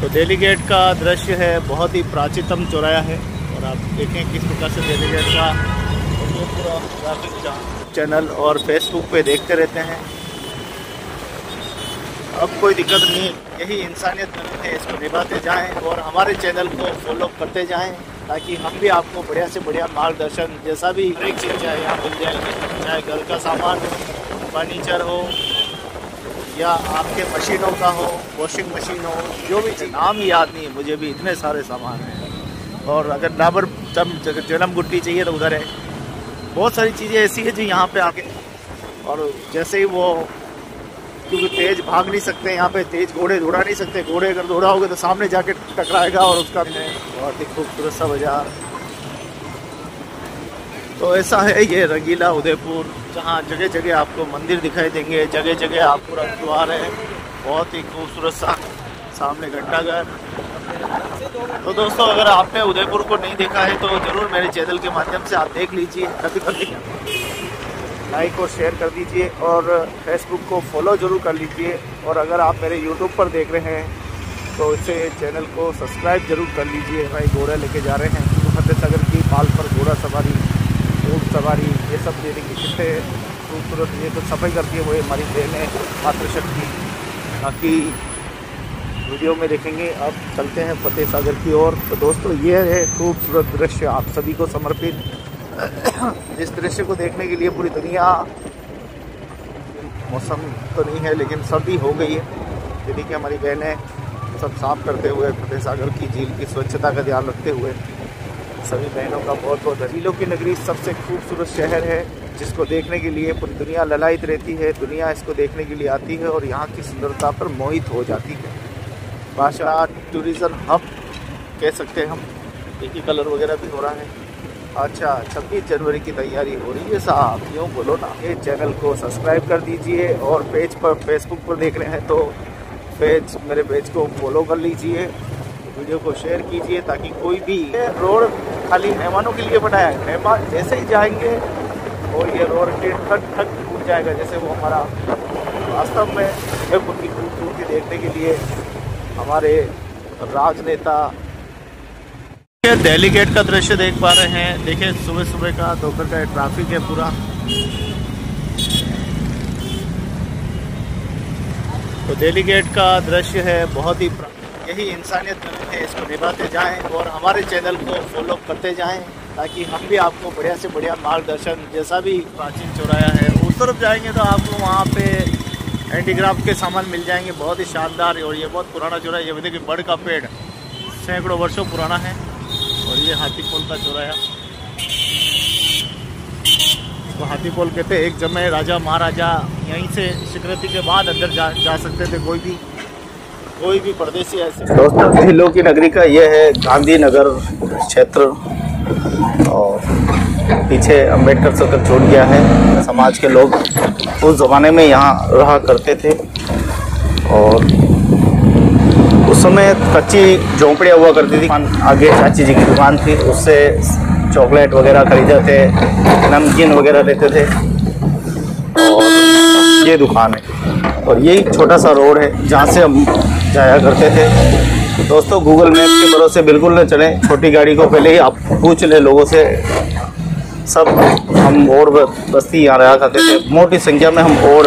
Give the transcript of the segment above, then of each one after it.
तो दिल्ली गेट का दृश्य है, बहुत ही प्राचीनतम चौराया है और आप देखें किस प्रकार से दिल्ली गेट का ये पूरा ट्रैफिक चैनल और फेसबुक पे देखते रहते हैं। अब कोई दिक्कत नहीं, यही इंसानियत है, इसको निभाते जाएं और हमारे चैनल को फॉलो करते जाएं ताकि हम भी आपको बढ़िया से बढ़िया मार्गदर्शन जैसा भी हर एक चीज़ चाहे यहाँ मिल जाएगी, चाहे घर का सामान हो, फर्नीचर हो या आपके मशीनों का हो, वॉशिंग मशीन हो, जो भी चीज़ नाम ही याद नहीं है मुझे भी, इतने सारे सामान हैं। और अगर डाबर जन्म गुट्टी चाहिए तो उधर है, बहुत सारी चीज़ें ऐसी है जो यहाँ पे आके, और जैसे ही वो क्योंकि तेज़ भाग नहीं सकते यहाँ पे, तेज़ घोड़े दौड़ा नहीं सकते, घोड़े अगर दौड़ाओगे तो सामने जाके टकराएगा और उसका बहुत ही खूबसूरत सा बाजार। तो ऐसा है ये रंगीला उदयपुर, जहाँ जगह जगह आपको मंदिर दिखाई देंगे, जगह जगह आपको रखवार है, बहुत ही खूबसूरत सा, सामने घंटाघर। तो दोस्तों अगर आपने उदयपुर को नहीं देखा है तो ज़रूर मेरे चैनल के माध्यम से आप देख लीजिए, लाइक और शेयर कर दीजिए और फेसबुक को फॉलो ज़रूर कर लीजिए। और अगर आप मेरे यूट्यूब पर देख रहे हैं तो इसे चैनल को सब्सक्राइब ज़रूर कर लीजिए। भाई घोड़ा लेके जा रहे हैं फतेह सागर की पाल पर, घोड़ा सवारी, ऊँट सवारी, ये सब देखिए कितने खूबसूरत, ये तो सफाई करती है वो हमारी बहन है मातृशक्ति। बाकी वीडियो में देखेंगे। अब चलते हैं फतेह सागर की ओर। तो दोस्तों ये है खूबसूरत दृश्य आप सभी को समर्पित। इस दृश्य को देखने के लिए पूरी दुनिया, मौसम तो नहीं है लेकिन सर्दी हो गई है, ये देखिए हमारी बहनें सब साफ करते हुए फतेह सागर की झील की स्वच्छता का ध्यान रखते हुए, सभी बहनों का बहुत बहुत झीलों की नगरी सबसे खूबसूरत शहर है जिसको देखने के लिए पूरी दुनिया ललायित रहती है। दुनिया इसको देखने के लिए आती है और यहाँ की सुंदरता पर मोहित हो जाती है। भाषा टूरिज़्म हब कह सकते हैं हम। देखिए कलर वगैरह भी हो रहा है। अच्छा 26 जनवरी की तैयारी हो रही है साहब, क्यों बोलो ना। ये चैनल को सब्सक्राइब कर दीजिए और पेज पर फेसबुक पर देख रहे हैं तो मेरे पेज को फॉलो कर लीजिए, वीडियो को शेयर कीजिए ताकि कोई भी, रोड खाली मेहमानों के लिए बनाया है, मेहमान जैसे ही जाएंगे और ये रोड के ठक टूट जाएगा। जैसे वो हमारा वास्तव में उनकी खूबसूरती देखने के लिए हमारे राजनेता दिल्ली गेट का दृश्य देख पा रहे हैं। देखिए सुबह सुबह का दोपहर का ट्रैफिक है पूरा। तो दिल्ली गेट का दृश्य है, बहुत ही यही इंसानियत है, इसको निभाते जाएं और हमारे चैनल को फॉलो करते जाएं ताकि हम भी आपको बढ़िया से बढ़िया मार्गदर्शन जैसा भी प्राचीन चौराया है उस तरफ जाएंगे तो आपको वहाँ पे हैंडीक्राफ्ट के सामान मिल जाएंगे, बहुत ही शानदार। और ये बहुत पुराना चौराया, ये देखिए बड़ का पेड़ सैकड़ों वर्षों पुराना है। और ये हाथीपोल का चौराया, तो हाथीपोल कहते हैं, एक समय राजा महाराजा यहीं से सिक्योरिटी के बाद अंदर जा सकते थे, कोई भी परदेसी ऐसे। दोस्तों झीलों की नगरी का ये है गांधीनगर क्षेत्र और पीछे अम्बेडकर सर्कल छोड़ गया है। समाज के लोग उस ज़माने में यहाँ रहा करते थे और उस समय कच्ची झोंपड़ियाँ हुआ करती थी। आगे चाची जी की दुकान थी, उससे चॉकलेट वगैरह खरीदते थे, नमकीन वगैरह देते थे। और ये दुकान है और यही छोटा सा रोड है जहाँ से हम जाया करते थे। दोस्तों गूगल मैप के भरोसे बिल्कुल न चलें, छोटी गाड़ी को पहले ही आप पूछ लें लोगों से। सब हम और बस्ती यहाँ रहा करते थे, मोटी संख्या में हम और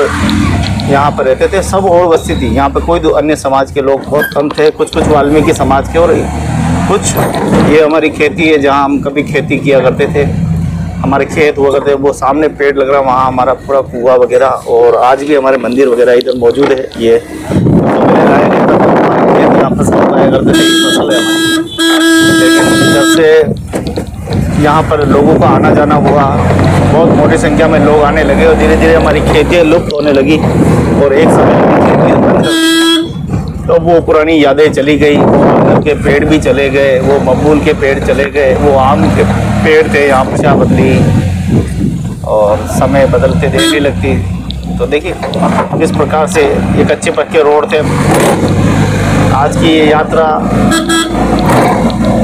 यहाँ पर रहते थे, सब और बस्ती थी। यहाँ पर कोई अन्य समाज के लोग बहुत कम थे, कुछ वाल्मीकि समाज के और कुछ ये हमारी खेती है जहाँ हम कभी खेती किया करते थे। हमारे खेत हुआ करते, वो सामने पेड़ लग रहा है वहाँ हमारा पूरा कुआं वगैरह, और आज भी हमारे मंदिर वगैरह इधर मौजूद है। ये फसल उगाया करते थे, फसल है हमारी। लेकिन जब से यहाँ पर लोगों का आना जाना हुआ, बहुत मोटी संख्या में लोग आने लगे और धीरे धीरे हमारी खेती लुप्त होने लगी और एक समय खेती बंद कर, तो वो पुरानी यादें चली गई। आम के पेड़ भी चले गए, वो बबूल के पेड़ चले गए, वो आम के पेड़ थे, यहाँ भाषा बदली और समय बदलते देर भी लगती। तो देखिए किस प्रकार से ये कच्चे पक्के रोड थे। आज की ये यात्रा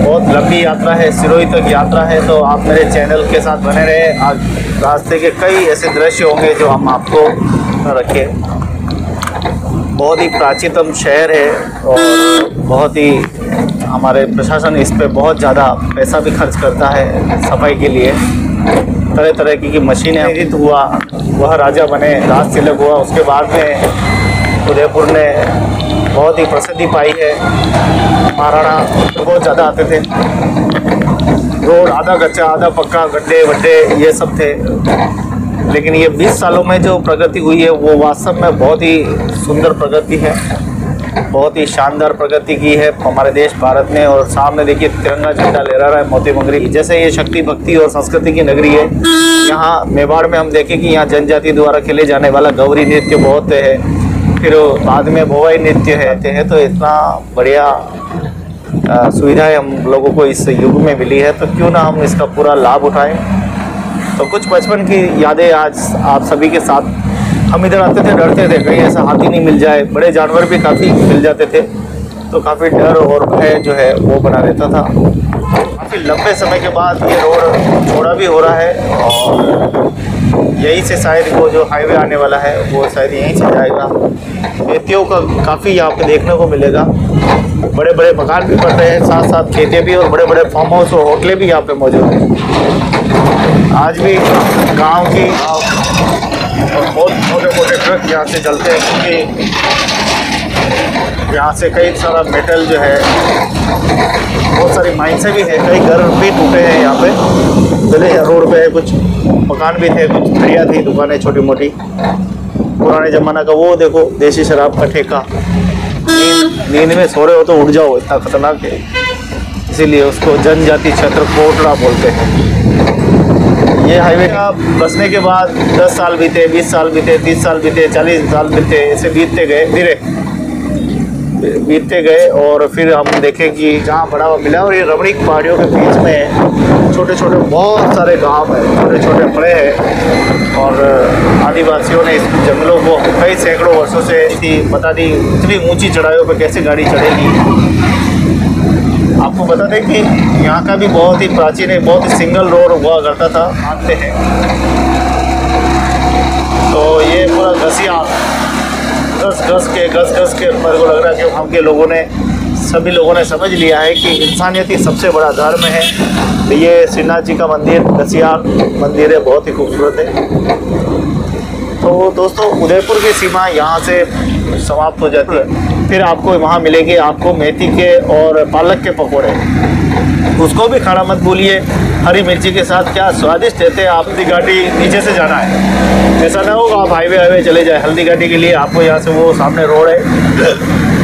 बहुत लंबी यात्रा है, सिरोही तक यात्रा है, तो आप मेरे चैनल के साथ बने रहे। आज रास्ते के कई ऐसे दृश्य होंगे जो हम आपको रखें। बहुत ही प्राचीनतम शहर है और बहुत ही हमारे प्रशासन इस पे बहुत ज़्यादा पैसा भी खर्च करता है सफाई के लिए। तरह तरह की मशीनें निर्मित हुआ, वह राजा बने, राज तिलक हुआ, उसके बाद में उदयपुर ने बहुत ही प्रसिद्धि पाई है। महाराणा बहुत ज़्यादा आते थे। रोड आधा कच्चा आधा पक्का, गड्ढे वड्ढे ये सब थे, लेकिन ये 20 सालों में जो प्रगति हुई है वो वास्तव में बहुत ही सुंदर प्रगति है, बहुत ही शानदार प्रगति की है हमारे देश भारत ने। और सामने देखिए तिरंगा झंडा लहरा रहा है मोती मंगरी। जैसे ये शक्ति भक्ति और संस्कृति की नगरी है। यहाँ मेवाड़ में हम देखें कि यहाँ जनजाति द्वारा खेले जाने वाला गौरी नृत्य बहुत है, फिर बाद में भोवाई नृत्य है। तो इतना बढ़िया सुविधाएं हम लोगों को इस युग में मिली है, तो क्यों ना हम इसका पूरा लाभ उठाएं। तो कुछ बचपन की यादें आज आप सभी के साथ। हम इधर आते थे, डरते थे कहीं ऐसा हाथी नहीं मिल जाए, बड़े जानवर भी काफ़ी मिल जाते थे, तो काफ़ी डर और भय जो है वो बना रहता था। काफ़ी लंबे समय के बाद ये रोड चौड़ा भी हो रहा है और यहीं से शायद वो जो हाईवे आने वाला है वो शायद यहीं से जाएगा। खेतियों का काफ़ी यहाँ पे देखने को मिलेगा। बड़े बड़े मकान भी बन रहे हैं, साथ साथ खेतें भी और बड़े बड़े फार्म हाउस और होटलें भी यहाँ पे मौजूद हैं। आज भी गांव की और बहुत छोटे मोटे ट्रक यहाँ से चलते हैं, क्योंकि यहाँ से कई सारा मेटल जो है, बहुत सारी माइंसें भी हैं, कई घर भी टूटे हैं यहाँ पे। पहले रोड पे कुछ मकान भी थे, कुछ फड़िया थी, दुकानें छोटी मोटी। पुराने ज़माना का वो देखो देसी शराब का ठेका। नींद में सो रहे हो तो उठ जाओ, इतना खतरनाक है, इसीलिए उसको जनजाति क्षेत्र कोटड़ा बोलते हैं। ये हाईवे का बसने के बाद 10 साल बीते, 20 साल बीते, 30 साल बीते, 40 साल बीते, ऐसे बीतते गए, धीरे बीतते गए। और फिर हम देखें कि जहाँ बढ़ावा मिला, और ये रमणीक पहाड़ियों के बीच में छोटे छोटे बहुत सारे गांव हैं, छोटे छोटे पड़े हैं। और आदिवासियों ने इस जंगलों को कई सैकड़ों वर्षों से बता दी इतनी ऊंची चढ़ाइयों पर कैसे गाड़ी चढ़ेगी। आपको बता दें कि यहाँ का भी बहुत ही प्राचीन है, बहुत ही सिंगल रोड हुआ करता था, मानते हैं। तो ये पूरा घसिया घस घस के मेरे को लग रहा है कि हम के लोगों ने, सभी लोगों ने समझ लिया है कि इंसानियत ही सबसे बड़ा धर्म है। तो ये श्रीनाथ जी का मंदिर, घसिया मंदिर है, बहुत ही खूबसूरत है। तो दोस्तों उदयपुर की सीमा यहाँ से समाप्त हो जाती है। फिर आपको वहाँ मिलेंगे आपको मेथी के और पालक के पकोड़े, उसको भी खाना मत भूलिए, हरी मिर्ची के साथ क्या स्वादिष्ट रहते हैं। आप हल्दी घाटी नीचे से जाना है, ऐसा ना होगा आप हाईवे चले जाए। हल्दी घाटी के लिए आपको यहाँ से वो सामने रोड है,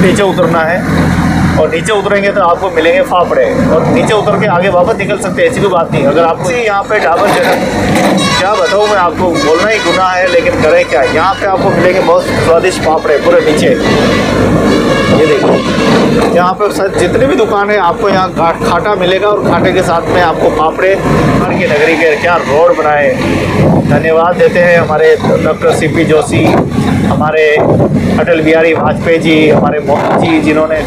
नीचे उतरना है, और नीचे उतरेंगे तो आपको मिलेंगे फाफड़े, और नीचे उतर के आगे वापस निकल सकते हैं, ऐसी कोई बात नहीं। अगर आपको यहाँ पे ढाबा क्या बताऊँ मैं आपको, बोलना ही गुनाह है, लेकिन करें क्या। यहाँ पे आपको मिलेंगे बहुत स्वादिष्ट फाफड़े पूरे नीचे। ये देखिए यहाँ पे जितनी भी दुकान है आपको यहाँ खाटा मिलेगा, और खाटे के साथ में आपको फाफड़े। हर की नगरी के क्या रोड बनाए। धन्यवाद देते हैं हमारे डॉक्टर CP जोशी, हमारे अटल बिहारी वाजपेयी जी, हमारे मोदी जी, जिन्होंने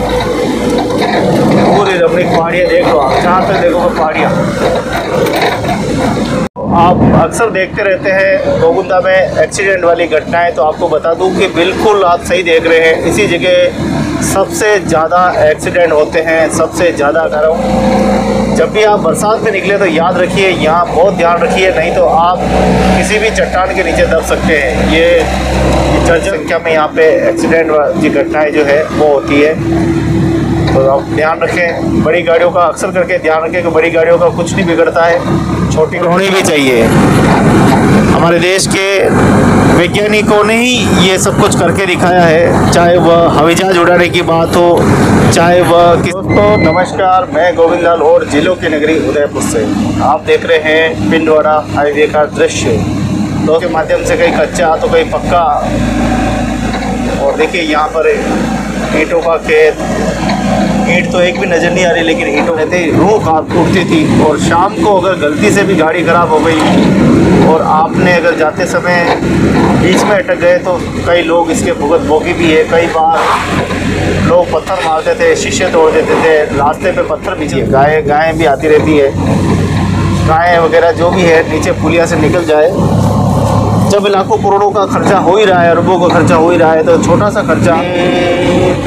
पूरी रमणीक पहाड़ियाँ देख लो आप, जहाँ तक देखो पहाड़ियाँ। आप अक्सर देखते रहते हैं गोविंदा में एक्सीडेंट वाली घटनाएं, तो आपको बता दूं कि बिल्कुल आप सही देख रहे हैं। इसी जगह सबसे ज़्यादा एक्सीडेंट होते हैं, सबसे ज़्यादा गर्म। जब भी आप बरसात में निकले तो याद रखिए, यहाँ बहुत ध्यान रखिए, नहीं तो आप किसी भी चट्टान के नीचे दब सकते हैं। ये जर्जर संख्या में यहाँ पे एक्सीडेंट की घटनाएँ जो है वो होती है, तो आप ध्यान रखें। बड़ी गाड़ियों का अक्सर करके ध्यान रखें कि बड़ी गाड़ियों का कुछ नहीं बिगड़ता है, छोटी होनी भी चाहिए। हमारे देश के वैज्ञानिकों ने ही ये सब कुछ करके दिखाया है, चाहे वह हवाई जहाज उड़ाने की बात हो, चाहे वह दोस्तों नमस्कार, मैं गोविंद लाल और जिलों की नगरी उदयपुर से आप देख रहे हैं पिंडवाड़ा हाईवे का दृश्य। दो के माध्यम से कहीं कच्चा तो कहीं पक्का, और देखिए यहाँ पर ईंटों का खेत। ईंट तो एक भी नज़र नहीं आ रही, लेकिन ईंटों कहते रूह कांप उठती थी। और शाम को अगर गलती से भी गाड़ी ख़राब हो गई और आपने अगर जाते समय बीच में अटक गए तो कई लोग इसके भुगत भोगी भी है। कई बार लोग पत्थर मारते थे, शीशे तोड़ देते थे, रास्ते पे पत्थर भी। गायें भी आती रहती है, गायें वगैरह जो भी है नीचे पुलिया से निकल जाए जब लाखों करोड़ों का खर्चा हो ही रहा है, अरबों का खर्चा हो ही रहा है, तो छोटा सा खर्चा,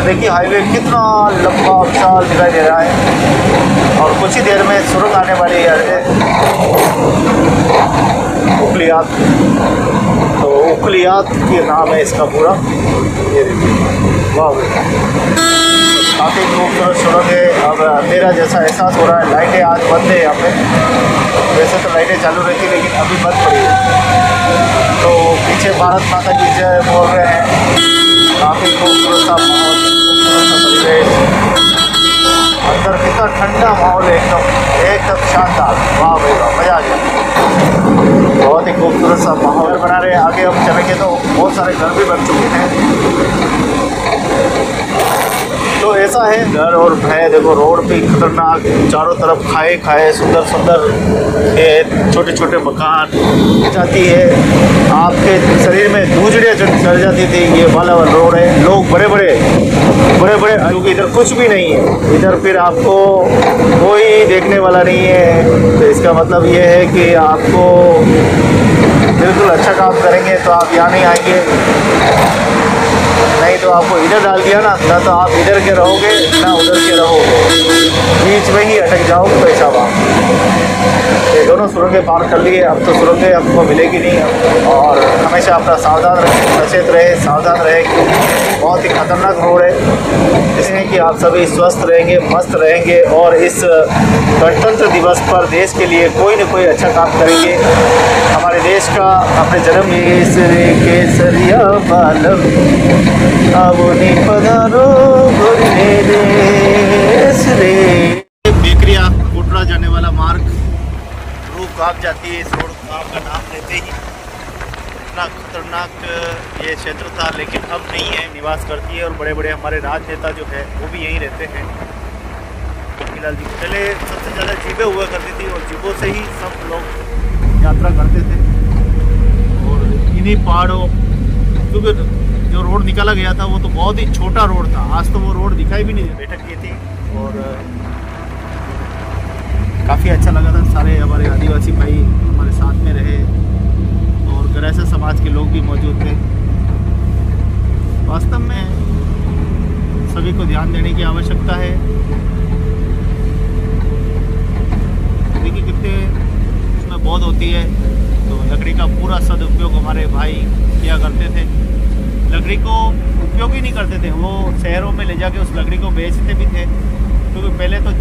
देखिए हाईवे कितना लंबा विशाल दिखाई दे रहा है। और कुछ ही देर में सुरंग आने वाली है उखलियात। तो उखलियात के नाम है इसका पूरा। ये देखिए वाह, काफ़ी खूबसूरत सुरंग है। अब अंधेरा जैसा एहसास हो रहा है। लाइटें आज बंद है यहाँ पे, वैसे तो लाइटें चालू रहती लेकिन अभी बंद पड़ी है। तो पीछे भारत माता की जय बोल रहे हैं। काफ़ी खूबसूरत सा माहौल, खूबसूरत सा परिवेश, अंदर कितना ठंडा माहौल है, एकदम शानदार। वाह भाई वाह, मज़ा आ गया। बहुत ही खूबसूरत सा माहौल बना रहे हैं। आगे हम चलेंगे तो बहुत सारे घर भी बन चुके हैं। तो ऐसा है घर और भय। देखो रोड पे खतरनाक, चारों तरफ खाए खाए, सुंदर सुंदर छोटे छोटे मकान जाती है। आपके शरीर में धूजड़ियाँ चढ़ जाती थी। ये वाला रोड है। लोग बड़े बड़े क्योंकि इधर कुछ भी नहीं है। इधर फिर आपको कोई देखने वाला नहीं है। तो इसका मतलब ये है कि आपको बिल्कुल अच्छा काम करेंगे तो आप यहाँ नहीं आएंगे, नहीं तो आपको इधर डाल दिया ना तो आप इधर के रहोगे ना उधर के रहोगे, बीच में ही अटक जाओगे पैसा वहाँ। ये दोनों सुरंगें पार कर लिए। अब तो सुरंगें आपको मिलेगी नहीं। और हमेशा अपना सावधान रहे, सचेत रहे, सावधान रहे। बहुत ही खतरनाक रोड है। इसलिए कि आप सभी स्वस्थ रहेंगे, मस्त रहेंगे और इस गणतंत्र दिवस पर देश के लिए कोई न कोई अच्छा काम करेंगे। हमारे देश का अपने जन्म केसरिया बालम बेकरिया कोटरा जाने वाला मार्ग रूह कांप जाती है इस रोड का नाम लेते ही। इतना खतरनाक ये क्षेत्र था, लेकिन अब नहीं है, निवास करती है। और बड़े बड़े हमारे राजनेता जो है वो भी यहीं रहते हैं। फिलहाल जी पहले सबसे ज़्यादा जीपें हुआ करती थी और जीपों से ही सब लोग यात्रा करते थे। और इन्हीं पहाड़ों, क्योंकि जो रोड निकाला गया था वो तो बहुत ही छोटा रोड था। आज तो वो रोड दिखाई भी नहीं। बैठक की थी और काफ़ी अच्छा लगा था। सारे हमारे आदिवासी भाई हमारे साथ में रहे और गरैसा समाज के लोग भी मौजूद थे। वास्तव में सभी को ध्यान देने की आवश्यकता है। देखिए कितने उसमें बहुत होती है। तो लकड़ी का पूरा सदुपयोग हमारे भाई किया करते थे। लकड़ी को उपयोग ही नहीं करते थे, वो शहरों में ले जाके उस लकड़ी को बेचते भी थे। क्योंकि पहले तो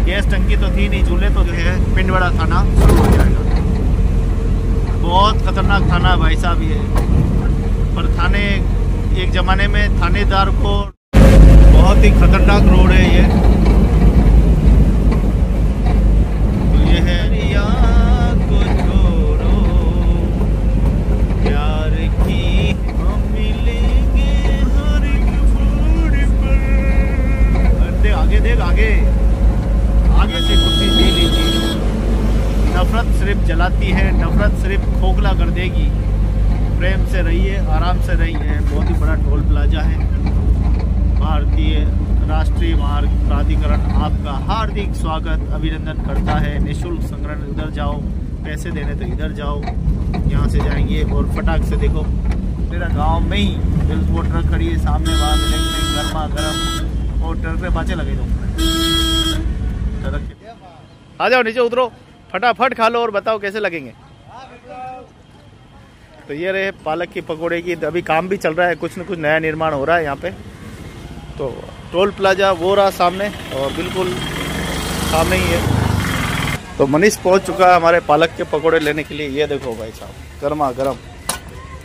गैस टंकी तो थी नहीं, चूल्हे तो थे। पिंडवाड़ा थाना शुरू हो जाएगा। बहुत खतरनाक थाना है भाई साहब ये। पर थाने एक ज़माने में थानेदार को बहुत ही खतरनाक रोड है ये। तो ये है आगे से कुर्सी ले लीजिए। नफरत सिर्फ जलाती है, नफरत सिर्फ खोखला कर देगी। प्रेम से रहिए, आराम से रहिए। बहुत ही बड़ा टोल प्लाजा है। भारतीय राष्ट्रीय मार्ग प्राधिकरण आपका हार्दिक स्वागत अभिनंदन करता है। निःशुल्क संग्रहण, इधर जाओ, पैसे देने तो इधर जाओ, यहाँ से जाएंगे। और फटाक से देखो मेरा गांव में ही वो ट्रक खड़ी है सामने, वहाँ मिलेंगे गर्मा गर्म और ट्रक पे बाचे लगे दो। आ जाओ नीचे उतरो, फटाफट खा लो और बताओ कैसे लगेंगे। तो ये रहे पालक की पकौड़े की। अभी काम भी चल रहा है, कुछ न कुछ नया निर्माण हो रहा है यहाँ पे। तो टोल प्लाजा वो रहा सामने और बिल्कुल सामने ही है। तो मनीष पहुँच चुका है हमारे पालक के पकौड़े लेने के लिए। ये देखो भाई साहब, गर्मा गर्म,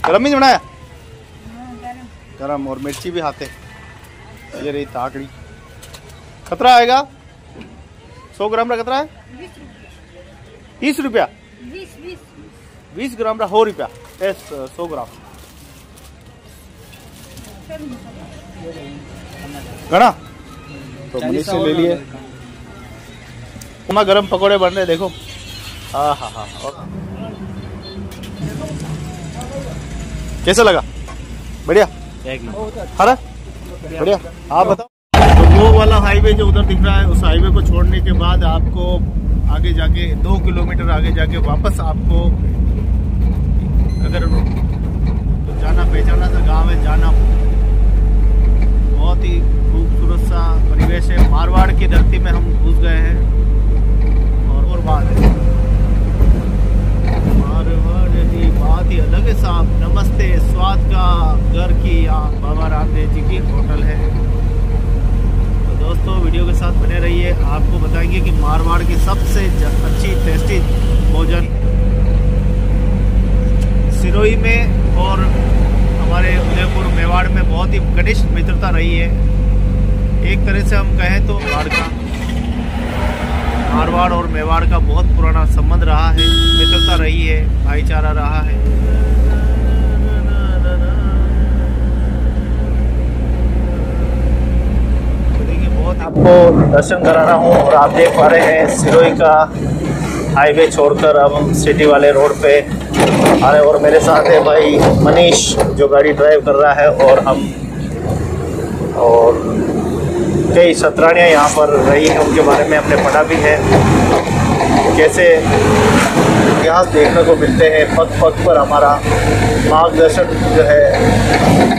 गर्म ही बनाया, गरम। और मिर्ची भी हाथे। ये रही ताकड़ी। खतरा आएगा 100 ग्राम का खतरा है 30 रुपया, 20 ग्राम का 100 रुपया, 100 ग्राम घना। तो मनीष से ले लिए। गरम पकोड़े बन रहे देखो। हाँ हाँ हाँ। कैसा लगा? बढ़िया, हरा बढ़िया। आप बताओ। तो वो वाला हाईवे जो उधर दिख रहा है, उस हाईवे को छोड़ने के बाद आपको आगे जाके 2 किलोमीटर आगे जाके वापस आपको अगर जाना पहचाना सा गांव है जाना। बहुत ही खूबसूरत सा परिवेश है। मारवाड़ की धरती में हम घुस गए हैं। और बात है मारवाड़ ही बात ही अलग है साहब। नमस्ते, स्वाद का घर की यहाँ बाबा रामदेव जी की होटल है। तो दोस्तों वीडियो के साथ बने रहिए, आपको बताएंगे कि मारवाड़ की सबसे अच्छी टेस्टी भोजन सिरोही में और हमारे उदयपुर मेवाड़ में बहुत ही घनिष्ठ मित्रता रही है। एक तरह से हम कहें तो मारवाड़ और मेवाड़ का बहुत पुराना संबंध रहा है, मित्रता रही है, भाईचारा रहा है। तो देखिए बहुत आपको दर्शन करा रहा हूँ और आप देख पा रहे हैं सिरोही का हाईवे छोड़कर अब हम सिटी वाले रोड पे आ रहे। और मेरे साथ है भाई मनीष जो गाड़ी ड्राइव कर रहा है। और हम और कई सतरानियाँ यहाँ पर रही हैं, उनके बारे में हमने पढ़ा भी है। कैसे इतिहास देखने को मिलते हैं, पग पग पर हमारा मार्गदर्शन जो है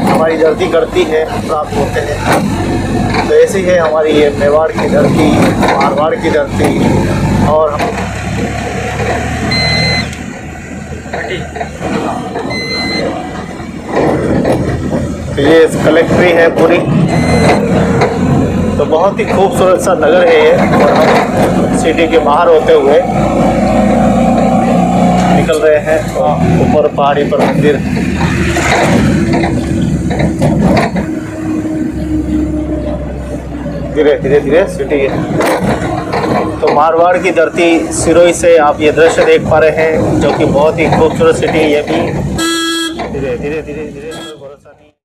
हमारी धरती करती है, प्राप्त होते हैं। तो ऐसी है हमारी ये मेवाड़ की धरती, मारवाड़ की धरती। और हम ये कलेक्ट्री है पूरी। तो बहुत ही खूबसूरत सा नगर है ये। और हम सिटी के बाहर होते हुए निकल रहे हैं। ऊपर पहाड़ी पर मंदिर, धीरे धीरे धीरे सिटी है। तो मारवाड़ की धरती सिरोही से आप ये दृश्य देख पा रहे हैं, जो कि बहुत ही खूबसूरत सिटी है। ये भी धीरे धीरे धीरे धीरे